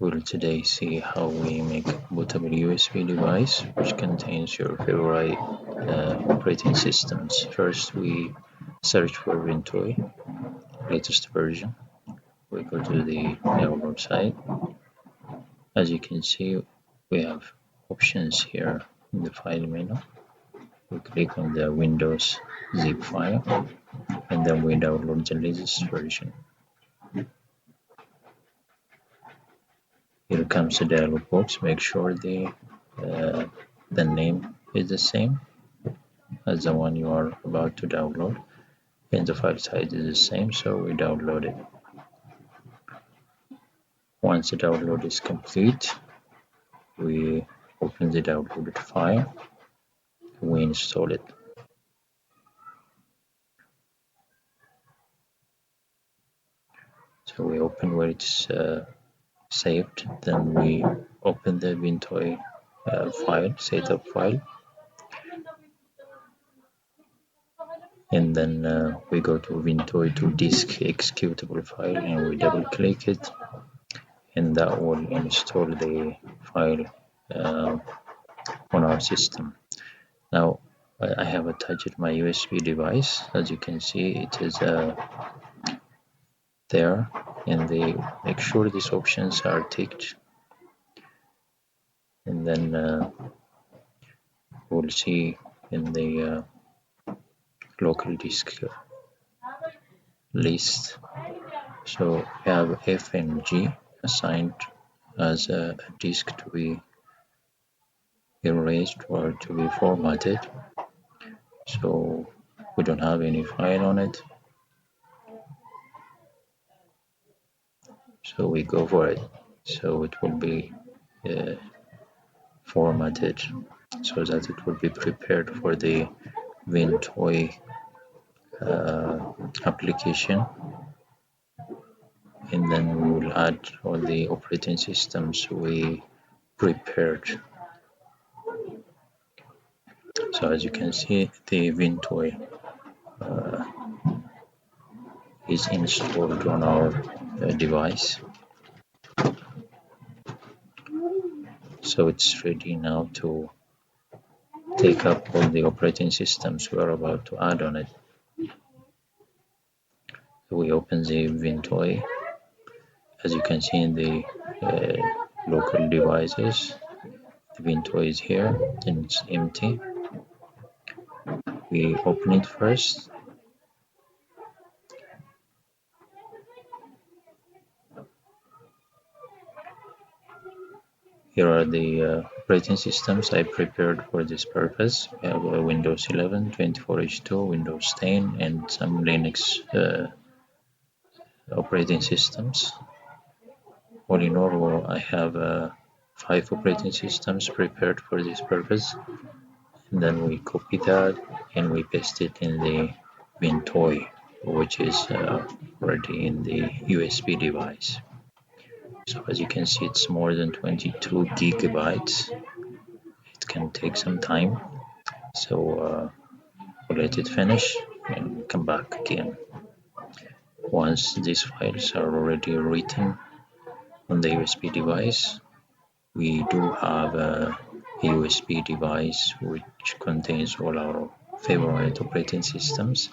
We'll today see how we make a bootable USB device which contains your favorite operating systems. First, we search for Wintoy, latest version. We go to the download site. As you can see, we have options here in the file menu. We click on the Windows zip file and then we download the latest version. Here comes the dialog box. Make sure the name is the same as the one you are about to download, and the file size is the same, so we download it. Once the download is complete, we open the downloaded file, we install it. So we open where it's saved, then we open the Wintoy file, setup file, and then we go to Wintoy to disk executable file and we double click it, and that will install the file on our system. Now I have attached my USB device. As you can see, it is there, and they make sure these options are ticked, and then we'll see in the local disk list. So we have F and G assigned as a disk to be erased or to be formatted, so we don't have any file on it, so we go for it. So it will be formatted so that it will be prepared for the Wintoy application, and then we will add all the operating systems we prepared. So as you can see, the Wintoy is installed on our device, so it's ready now to take up all the operating systems we are about to add on it. So we open the Wintoy. As you can see in the local devices, the Wintoy is here and it's empty. We open it first. Here are the operating systems I prepared for this purpose. We have Windows 11, 24H2, Windows 10, and some Linux operating systems. All in all, I have 5 operating systems prepared for this purpose. And then we copy that and we paste it in the Wintoy, which is already in the USB device. So as you can see, it's more than 22 gigabytes. It can take some time, so we'll let it finish and come back again. Once these files are already written on the USB device, we do have a USB device which contains all our favorite operating systems,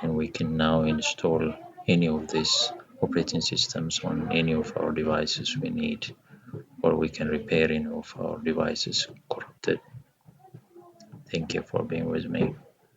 and we can now install any of these operating systems on any of our devices we need, or we can repair any of our devices corrupted. Thank you for being with me.